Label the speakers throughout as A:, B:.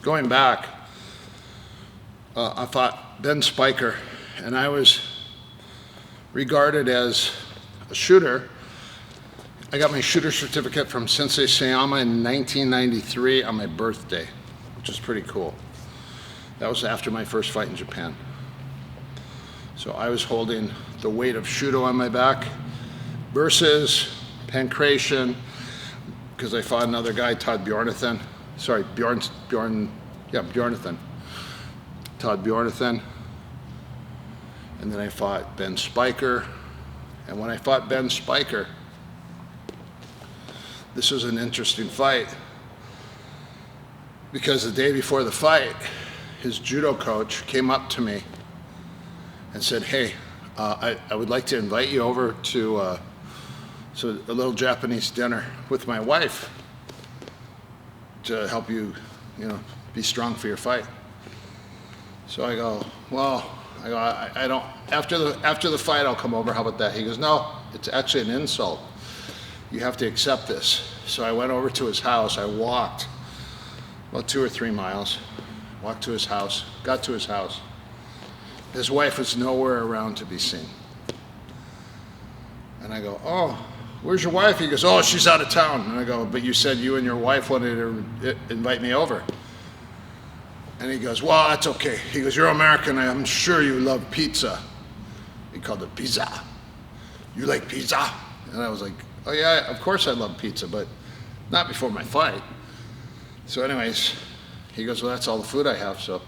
A: going back, I fought Ben Spijkers, and I was regarded as a shooter. I got my shooter certificate from Sensei Sayama in 1993 on my birthday, which is pretty cool. That was after my first fight in Japan. So I was holding the weight of Shudo on my back versus pancration, because I fought another guy, Todd Bjornathan. Bjornathan. Todd Bjornathan. And then I fought Ben Spijkers. And when I fought Ben Spijkers, this was an interesting fight, because the day before the fight, his judo coach came up to me and said, hey, I would like to invite you over to a little Japanese dinner with my wife to help you, be strong for your fight. So I go, well, I don't, after the fight I'll come over, how about that? He goes, no, it's actually an insult. You have to accept this. So I went over to his house. I walked about 2 or 3 miles, walked to his house, got to his house. His wife was nowhere around to be seen. And I go, oh, where's your wife? He goes, oh, she's out of town. And I go, but you said you and your wife wanted to invite me over. And he goes, well, that's okay. He goes, you're American. I'm sure you love pizza. He called it pizza. You like pizza? And I was like, oh yeah, of course I love pizza, but not before my fight. So anyways, he goes, well, that's all the food I have. So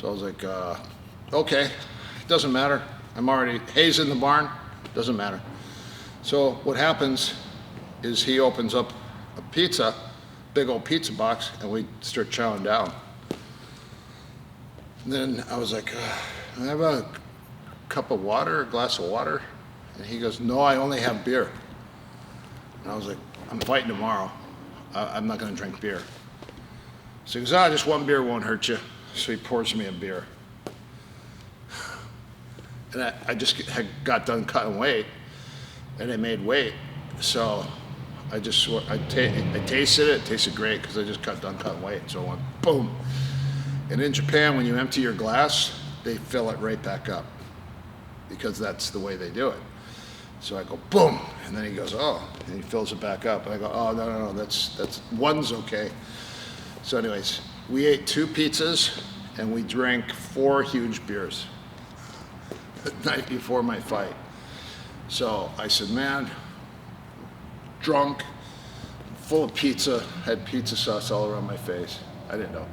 A: I was like, okay, it doesn't matter. I'm already, hay's in the barn, doesn't matter. So what happens is he opens up a pizza, big old pizza box, and we start chowing down. And then I was like, I have a cup of water, a glass of water. And he goes, no, I only have beer. And I was like, I'm fighting tomorrow. I'm not gonna drink beer. So he goes, just one beer won't hurt you. So he pours me a beer. And I just had got done cutting weight, and I made weight. So I tasted it. It tasted great because I just got done cutting weight. So I went boom. And in Japan, when you empty your glass, they fill it right back up, because that's the way they do it. So I go boom, and then he goes, oh, and he fills it back up. And I go, oh, no, that's one's okay. So anyways, we ate 2 pizzas and we drank 4 huge beers the night before my fight. So I said, man, drunk, full of pizza, had pizza sauce all around my face. I didn't know.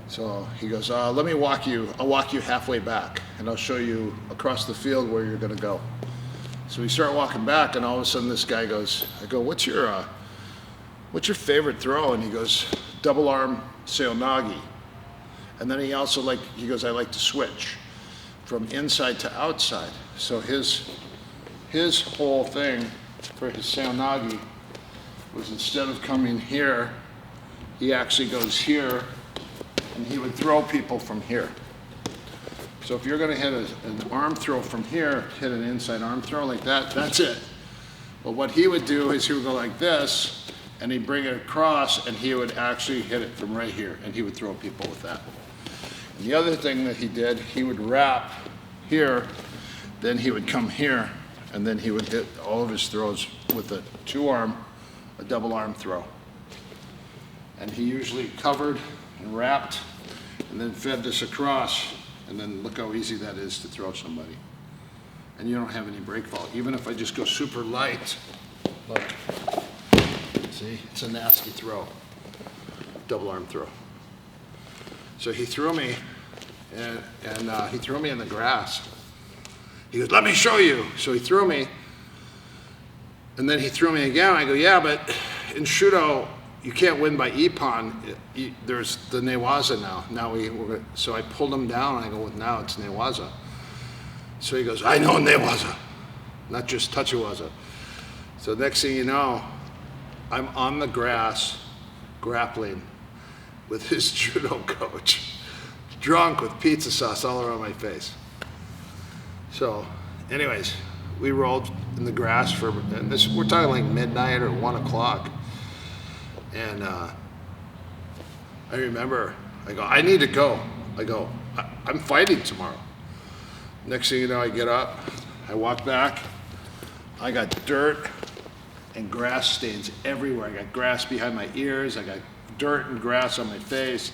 A: So he goes, let me walk you, I'll walk you halfway back, and I'll show you across the field where you're gonna go. So we start walking back, and all of a sudden this guy goes, I go, what's your favorite throw? And he goes, double arm seonagi. And then he goes, I like to switch from inside to outside. So his whole thing for his seonagi was, instead of coming here, he actually goes here, and he would throw people from here. So if you're gonna hit an arm throw from here, hit an inside arm throw like that, that's it. But what he would do is he would go like this, and he'd bring it across, and he would actually hit it from right here, and he would throw people with that. And the other thing that he did, he would wrap here, then he would come here, and then he would hit all of his throws with a double arm throw. And he usually covered and wrapped, and then fed this across. And then look how easy that is to throw somebody. And you don't have any break fall. Even if I just go super light, look, see, it's a nasty throw, double arm throw. So he threw me, and he threw me in the grass. He goes, let me show you. So he threw me, and then he threw me again. I go, yeah, but in Shudo, you can't win by ippon. There's the newaza now. So I pulled him down, and I go, well, now it's newaza. So he goes, I know newaza, not just tachiwaza. So next thing you know, I'm on the grass grappling with his judo coach, drunk with pizza sauce all around my face. So anyways, we rolled in the grass and we're talking like midnight or 1 o'clock. And I remember, I go, I need to go. I go, I'm fighting tomorrow. Next thing you know, I get up, I walk back, I got dirt and grass stains everywhere. I got grass behind my ears, I got dirt and grass on my face.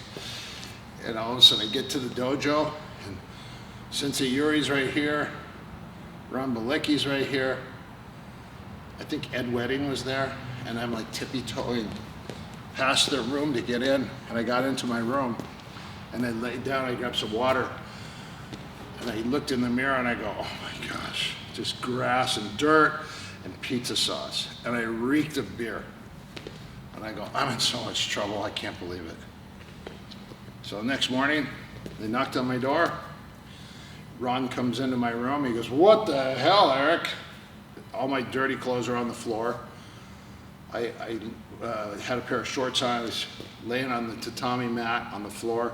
A: And all of a sudden I get to the dojo, and Sensei Yuri's right here, Ron Balicki's right here. I think Ed Wedding was there, and I'm like tippy-toeing past their room to get in. And I got into my room, and I laid down, I grabbed some water, and I looked in the mirror and I go, oh my gosh, just grass and dirt and pizza sauce. And I reeked of beer. And I go, I'm in so much trouble, I can't believe it. So the next morning, they knocked on my door. Ron comes into my room, he goes, what the hell, Erik? All my dirty clothes are on the floor. I had a pair of shorts on, I was laying on the tatami mat on the floor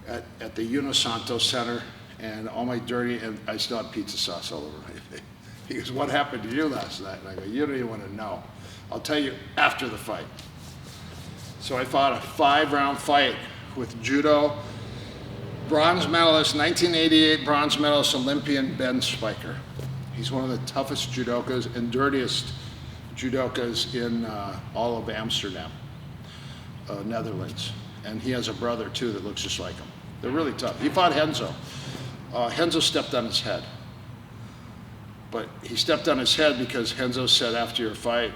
A: at the Unisanto Center, and all my dirty, and I still had pizza sauce all over my face. He goes, what happened to you last night? And I go, you don't even want to know. I'll tell you after the fight. So I fought a 5-round fight with judo bronze medalist, 1988 bronze medalist Olympian Ben Spijkers. He's one of the toughest judokas and dirtiest judokas in all of Amsterdam, Netherlands. And he has a brother too that looks just like him. They're really tough. He fought Renzo. Renzo stepped on his head. But he stepped on his head because Renzo said after your fight,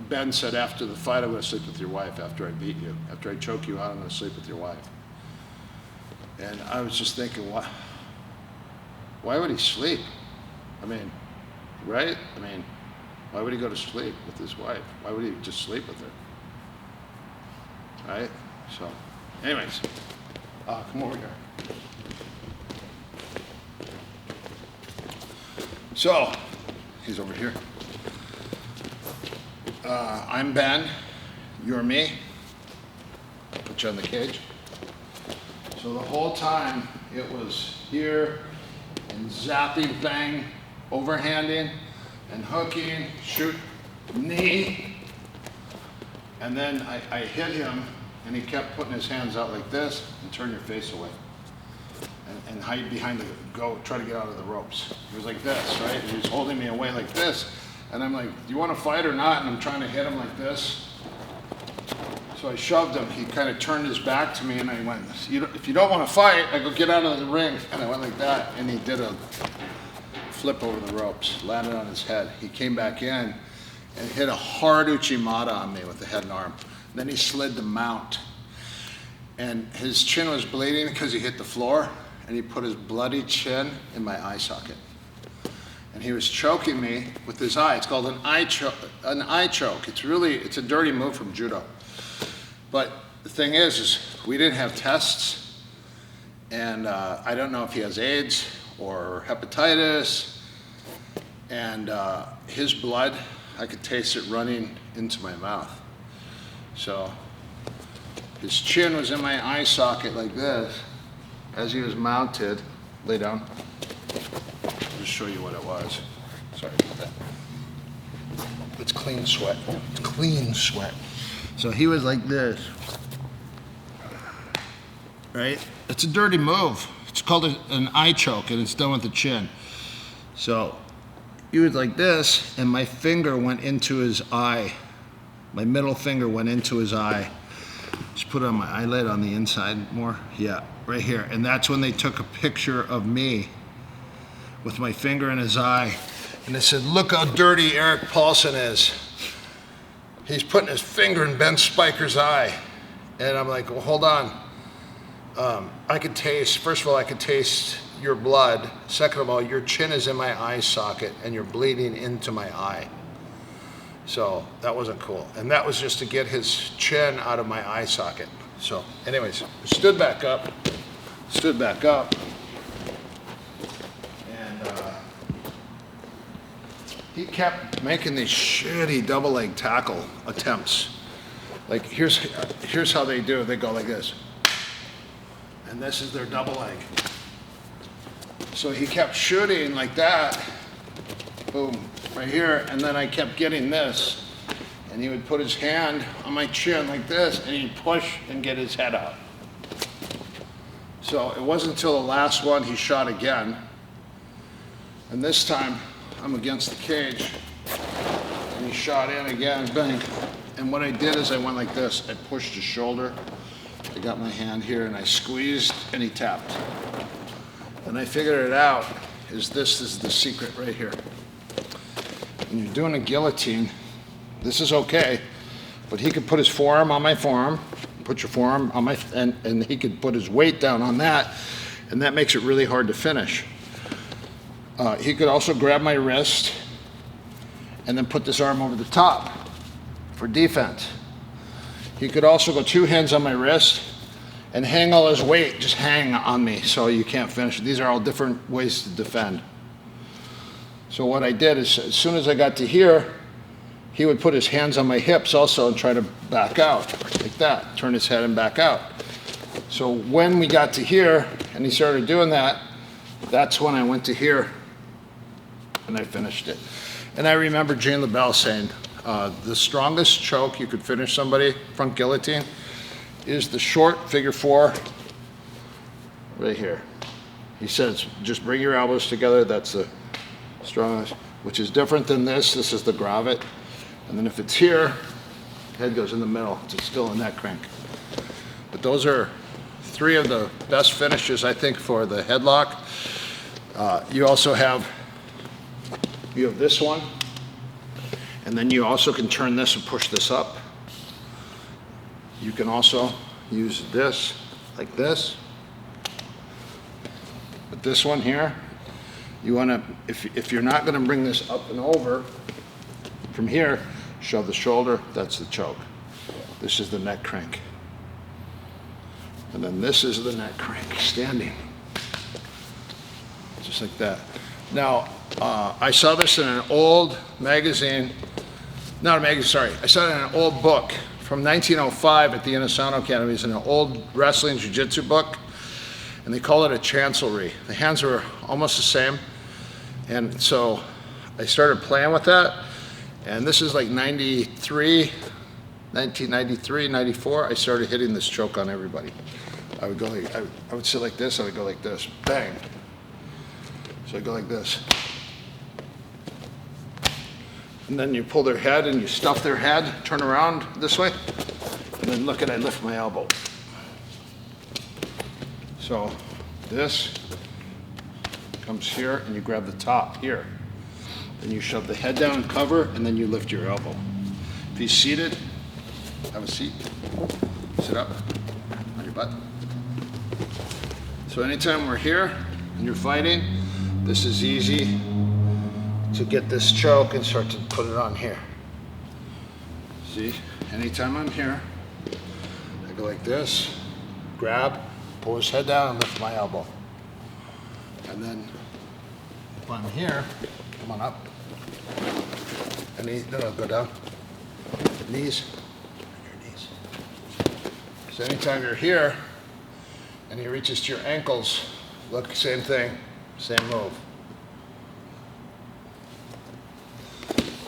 A: Ben said after the fight, I'm going to sleep with your wife after I beat you. After I choke you out, I'm going to sleep with your wife. And I was just thinking, why would he sleep? I mean, right? I mean, why would he go to sleep with his wife? Why would he just sleep with her? Right? So, anyways, come over here. So, he's over here. I'm Ben, you're me. I'll put you on the cage. So the whole time it was here and zapping, bang, overhanding and hooking, shoot, knee. And then I hit him and he kept putting his hands out like this and turn your face away. And hide behind try to get out of the ropes. He was like this, right? He was holding me away like this. And I'm like, do you want to fight or not? And I'm trying to hit him like this. So I shoved him. He kind of turned his back to me and I went, if you don't want to fight, I go get out of the ring. And I went like that. And he did a flip over the ropes, landed on his head. He came back in and hit a hard uchimata on me with the head and arm. And then he slid the mount. And his chin was bleeding because he hit the floor. And he put his bloody chin in my eye socket. And he was choking me with his eye. It's called an eye choke. It's a dirty move from judo. But the thing is we didn't have tests. And I don't know if he has AIDS or hepatitis. And his blood, I could taste it running into my mouth. So his chin was in my eye socket like this. As he was mounted, lay down. I'll just show you what it was. Sorry about that. It's clean sweat. It's clean sweat. So he was like this, right? It's a dirty move. It's called an eye choke, and it's done with the chin. So he was like this, and my finger went into his eye. My middle finger went into his eye. Just put it on my eyelid on the inside more. Yeah, right here. And that's when they took a picture of me with my finger in his eye. And they said, look how dirty Erik Paulson is. He's putting his finger in Ben Spijkers' eye. And I'm like, well, hold on. I could taste, first of all, I could taste your blood. Second of all, your chin is in my eye socket and you're bleeding into my eye. So that wasn't cool. And that was just to get his chin out of my eye socket. So anyways, stood back up. And he kept making these shitty double leg tackle attempts. Like here's how they do it. They go like this. And this is their double leg. So he kept shooting like that. Boom. Right here, and then I kept getting this, and he would put his hand on my chin like this, and he'd push and get his head out. So it wasn't until the last one he shot again, and this time I'm against the cage, and he shot in again, bang. And what I did is I went like this. I pushed his shoulder, I got my hand here, and I squeezed, and he tapped. And I figured it out, this is the secret right here. When you're doing a guillotine, this is okay, but he could put his forearm on my forearm, put your forearm on my, and he could put his weight down on that, and that makes it really hard to finish. He could also grab my wrist and then put this arm over the top for defense. He could also go two hands on my wrist and hang all his weight, just hang on me so you can't finish. These are all different ways to defend. So what I did is, as soon as I got to here, he would put his hands on my hips also and try to back out, like that, turn his head and back out. So when we got to here, and he started doing that, that's when I went to here, and I finished it. And I remember Jean LaBelle saying, the strongest choke you could finish somebody, front guillotine, is the short figure four, right here. He says, just bring your elbows together, that's the strongest, which is different than this. This is the gravet. And then if it's here, head goes in the middle. It's still a neck crank. But those are three of the best finishes, I think, for the headlock. You also have, this one, and then you also can turn this and push this up. You can also use this, like this. But this one here, you want to, if you're not going to bring this up and over, from here, shove the shoulder, that's the choke. This is the neck crank. And then this is the neck crank, standing. Just like that. Now, I saw this in an old magazine, not a magazine, sorry. I saw it in an old book from 1905 at the Inosanto Academy. It's in an old wrestling jiu-jitsu book, and they call it a chancellery. The hands were almost the same. And so I started playing with that, and this is like 1993, 94, I started hitting this choke on everybody. I would go like, I would sit like this, I would go like this, bang. So I go like this. And then you pull their head and you stuff their head, turn around this way, and then look at, I lift my elbow. So this comes here, and you grab the top here. Then you shove the head down and cover, and then you lift your elbow. If he's seated, have a seat. Sit up on your butt. So anytime we're here and you're fighting, this is easy to get this choke and start to put it on here. See, anytime I'm here, I go like this, grab, pull his head down, and lift my elbow. And then if I'm here, come on up. And no, go down. Knees. Your knees. So anytime you're here and he reaches to your ankles, look, same thing, same move.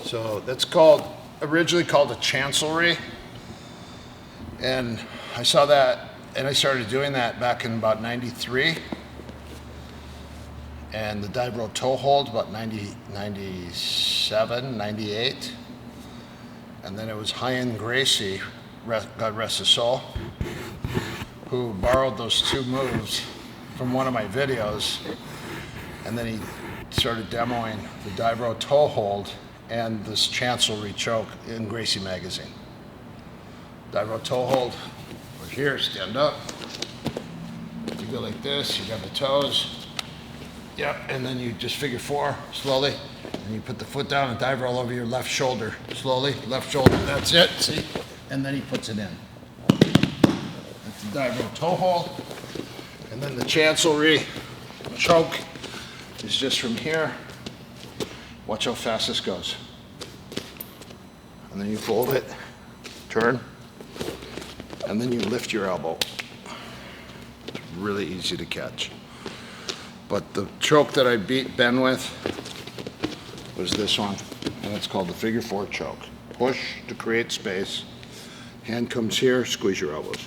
A: So that's originally called a chancellery. And I saw that, and I started doing that back in about 93. And the dive row toe hold about 97, 98. And then it was Hyan Gracie, God rest his soul, who borrowed those two moves from one of my videos. And then he started demoing the dive row toe hold and this chancellery choke in Gracie magazine. Dive row toe hold, over here, stand up. You go like this, you grab the toes. Yep, and then you just figure four, slowly, and you put the foot down and dive roll over your left shoulder, slowly, left shoulder, that's it, see? And then he puts it in. That's the dive roll toe hold. And then the chancellery choke is just from here. Watch how fast this goes. And then you fold it, turn, and then you lift your elbow. It's really easy to catch. But the choke that I beat Ben with was this one, and it's called the figure four choke. push to create space. Hand comes here, squeeze your elbows.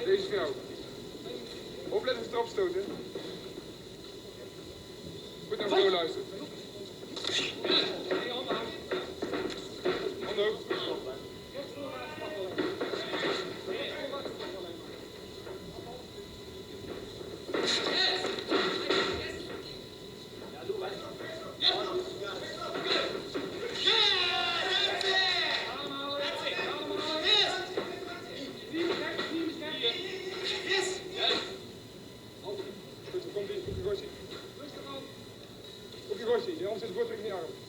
B: Deze vrouw. Opletten als het opstoten. Goed naar vrouw luisteren. Handen ook. Anders zit het wordt in de arm.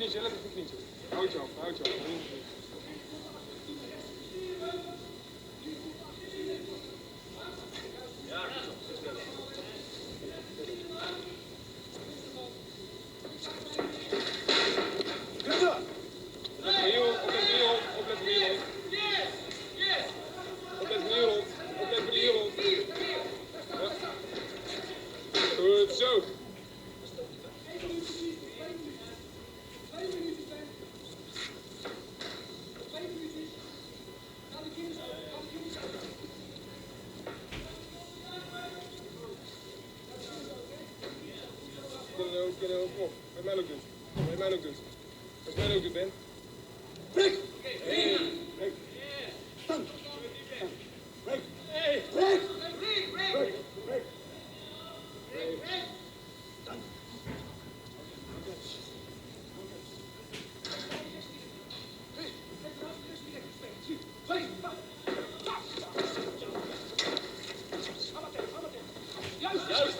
B: knietje, let op je knietje. Houd je af, houd je af. Ja, goed zo. Kom op. Met mij ook doen. Met mij ook doen. Met mij ook doen, Ben. Break! Break! Stand! Break! Break! Break! Break! Break! Stand! Juist!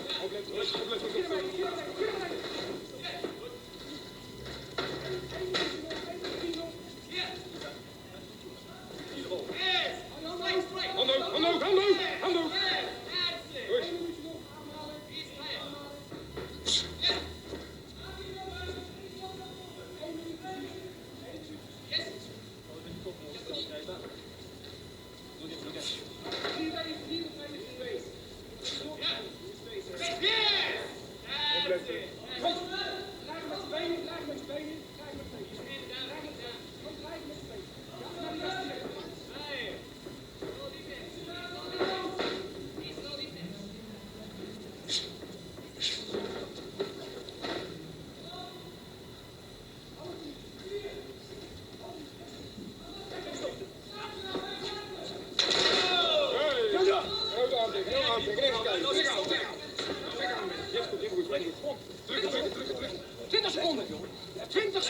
B: Opletten. Handen!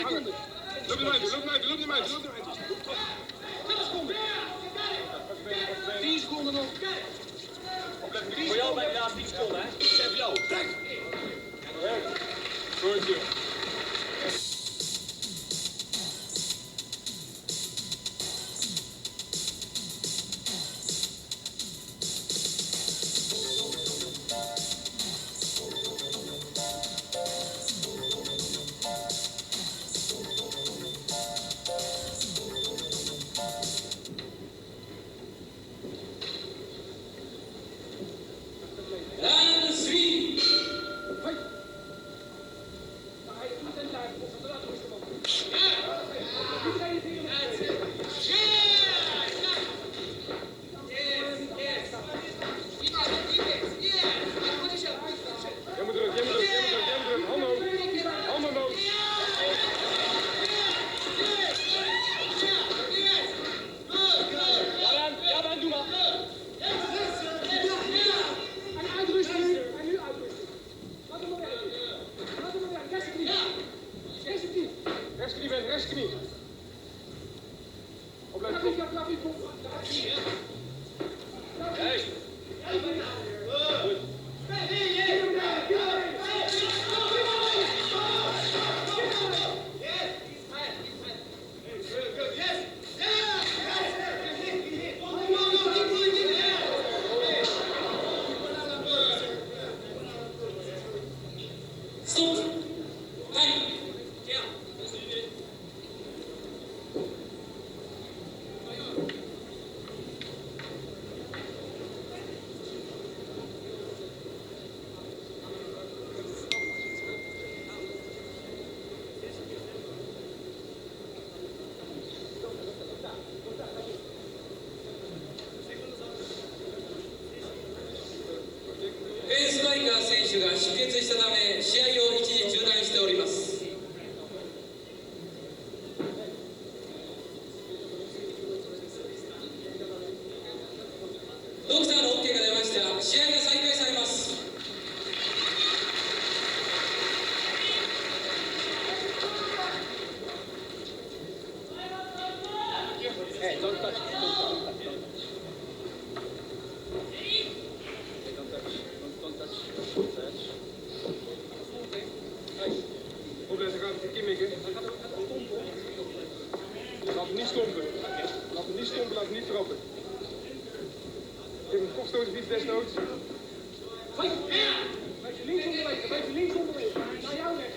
B: Goed. Voor jou bij de laatste 10 seconden, hè? Voor jou. Goed zo. Rechtsknie. Opletten. Kijk. Goed.
C: Ben Spijkers選手が出血したため試合を一時中断しております。ドクターの OK が出ました。試合が再開されます。
B: Hey, don't touch. opletten, gaat het kimmikken. Laat hem niet stompen. Laat hem niet stompen, laat hem niet trappen. Geef hem kopstoot of iets desnoods. Beetje links onderweg, beetje links onderweg. Naar jou weg.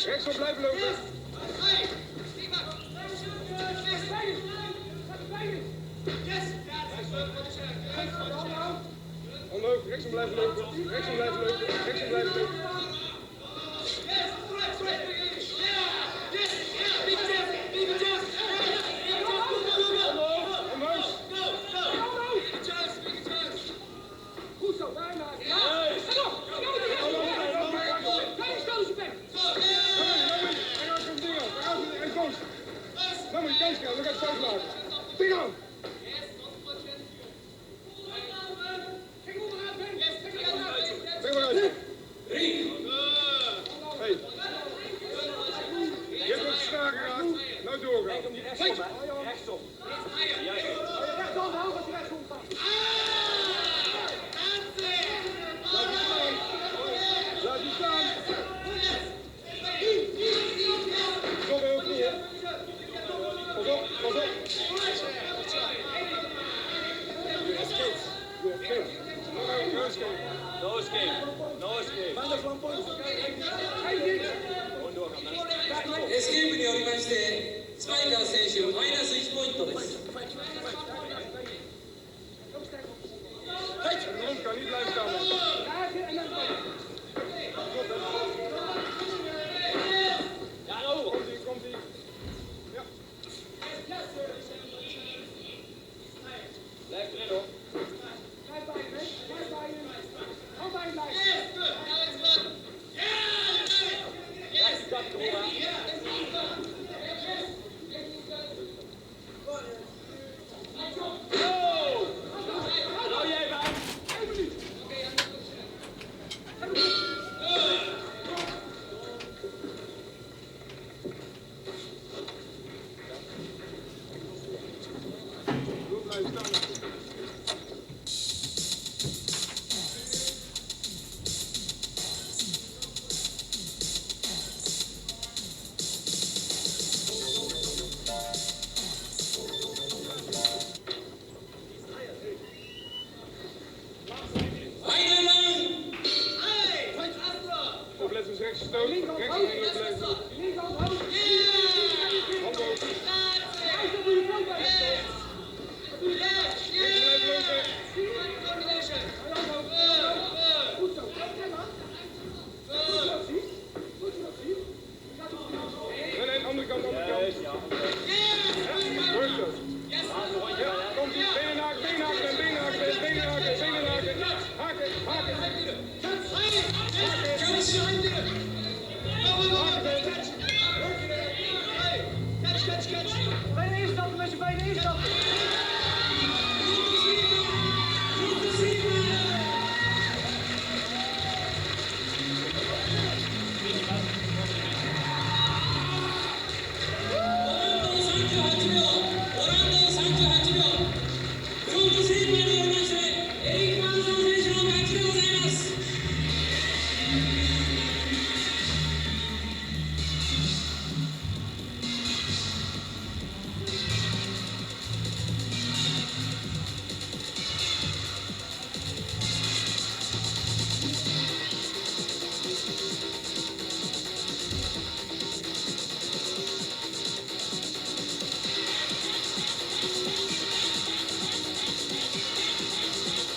D: Rechtsom blijven lopen. Omhoog, rechtsom blijven lopen. Rechtsom blijven lopen. Rechtsom blijven lopen.
B: Goed zo, bijna. Ja, dan moet je kans krijgen, dan gaat het fout maken. Ding aan! Kijk onderuit, Ben! Kijk onderuit! Hey! Je hebt wat schaar geraakt, nou doorgaan.
D: Kijk om die rechtsom, hè? Rechtsom.
B: Rechtsom, hou als je rechtsom gaat. Laat je staan! Kom heel goed. Pas op, pas op.
D: No escape. No escape.
B: Bijna van point.
D: lopen. Rechts omheen lopen blijven.
C: Yeah!